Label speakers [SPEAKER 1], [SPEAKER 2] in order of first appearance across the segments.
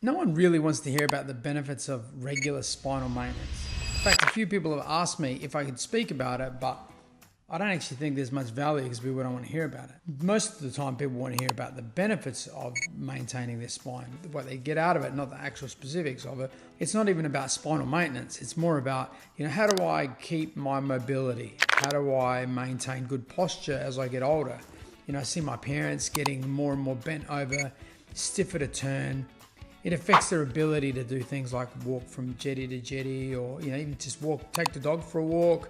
[SPEAKER 1] No one really wants to hear about the benefits of regular spinal maintenance. In fact, a few people have asked me if I could speak about it, but I don't actually think there's much value because people don't want to hear about it. Most of the time people want to hear about the benefits of maintaining their spine, what they get out of it, not the actual specifics of it. It's not even about spinal maintenance. It's more about, how do I keep my mobility? How do I maintain good posture as I get older? I see my parents getting more and more bent over, stiffer to turn. It affects their ability to do things like walk from jetty to jetty, or even just take the dog for a walk.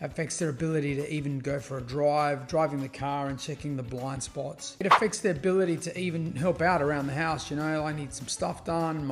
[SPEAKER 1] Affects their ability to even go for a drive, driving the car and checking the blind spots. It affects their ability to even help out around the house. I need some stuff done,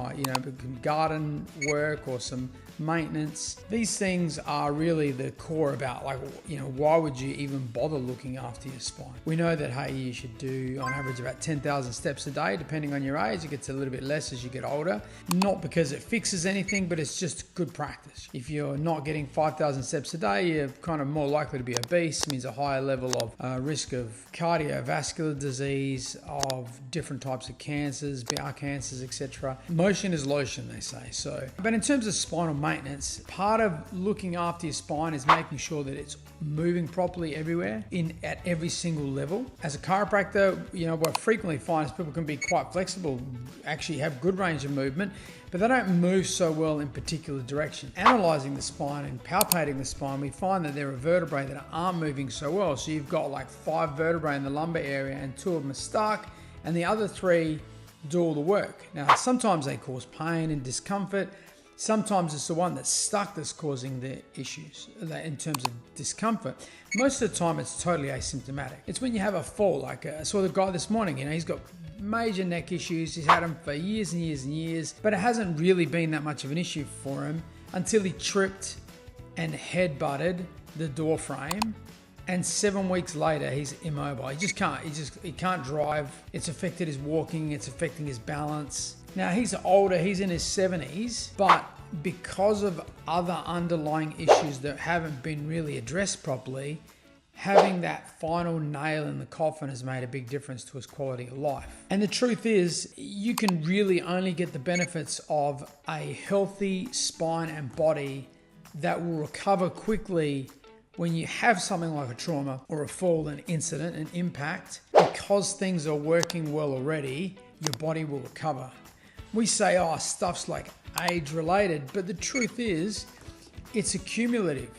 [SPEAKER 1] garden work or some maintenance. These things are really the core about why would you even bother looking after your spine? We know that, hey, you should do on average about 10,000 steps a day, depending on your age. It gets a little bit less as you get older. Not because it fixes anything, but it's just good practice. If you're not getting 5,000 steps a day, you're kind of more likely to be obese. It means a higher level of risk of cardiovascular disease, of different types of cancers, bowel cancers, etc. Motion is lotion, they say. But in terms of spinal maintenance, part of looking after your spine is making sure that it's moving properly everywhere, at every single level. As a chiropractor, what I frequently find is people can be quite flexible, actually have good range of movement, but they don't move so well in particular direction. Analyzing the spine and palpating the spine, we find that there are vertebrae that aren't moving so well. So you've got like 5 vertebrae in the lumbar area and 2 of them are stuck, and the other 3 do all the work. Now, sometimes they cause pain and discomfort. Sometimes it's the one that's stuck that's causing the issues in terms of discomfort. Most of the time it's totally asymptomatic. It's when you have a fall, like I saw the guy this morning, he's got major neck issues. He's had them for years and years and years, but it hasn't really been that much of an issue for him until he tripped and head-butted the door frame. And 7 weeks later, he's immobile. He can't drive. It's affected his walking. It's affecting his balance. Now, he's older. He's in his 70s, but because of other underlying issues that haven't been really addressed properly, having that final nail in the coffin has made a big difference to his quality of life. And the truth is, you can really only get the benefits of a healthy spine and body that will recover quickly when you have something like a trauma or a fall, an incident, an impact. Because things are working well already, your body will recover. We say, stuff's like age-related, but the truth is, it's accumulative.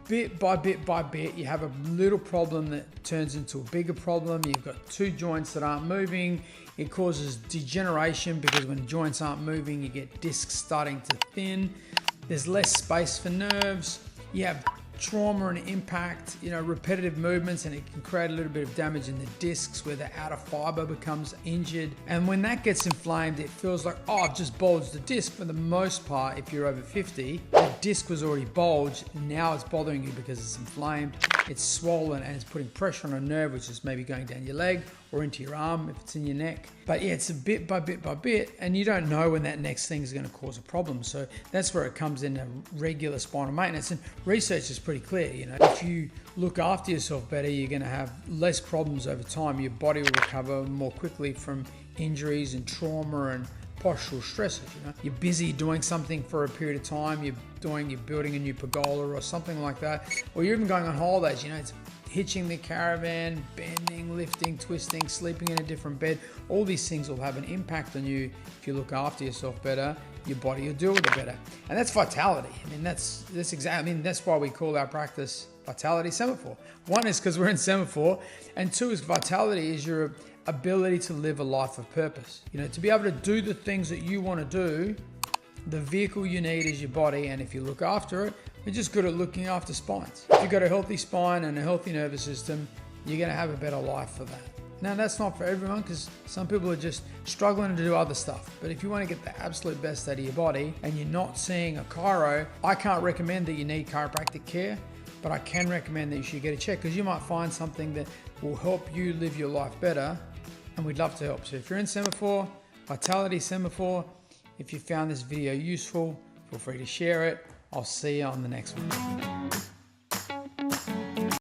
[SPEAKER 1] Bit by bit by bit, you have a little problem that turns into a bigger problem. You've got 2 joints that aren't moving. It causes degeneration because when joints aren't moving, you get discs starting to thin. There's less space for nerves. You have trauma and impact, repetitive movements, and it can create a little bit of damage in the discs where the outer fiber becomes injured. And when that gets inflamed, it feels like, I've just bulged the disc. For the most part, if you're over 50, the disc was already bulged. Now it's bothering you because it's inflamed, it's swollen, and it's putting pressure on a nerve, which is maybe going down your leg or into your arm if it's in your neck. But yeah, it's a bit by bit by bit, and you don't know when that next thing is going to cause a problem. So that's where it comes into regular spinal maintenance. And research is pretty clear. If you look after yourself better, you're going to have less problems over time. Your body will recover more quickly from injuries and trauma and postural stresses. You're busy doing something for a period of time. You're building a new pergola or something like that, or you're even going on holidays. It's hitching the caravan, bending, lifting, twisting, sleeping in a different bed. All these things will have an impact on you. If you look after yourself better, your body will deal with it better. And that's vitality. That's why we call our practice Vitality Semaphore. 1 is because we're in Semaphore, and 2 is vitality is your ability to live a life of purpose. To be able to do the things that you want to do, the vehicle you need is your body, and if you look after it, we're just good at looking after spines. If you've got a healthy spine and a healthy nervous system, you're going to have a better life for that. Now, that's not for everyone, because some people are just struggling to do other stuff. But if you want to get the absolute best out of your body and you're not seeing a chiro, I can't recommend that you need chiropractic care, but I can recommend that you should get a check, because you might find something that will help you live your life better, and we'd love to help. So if you're in Semaphore, Vitality Semaphore, if you found this video useful, feel free to share it. I'll see you on the next one.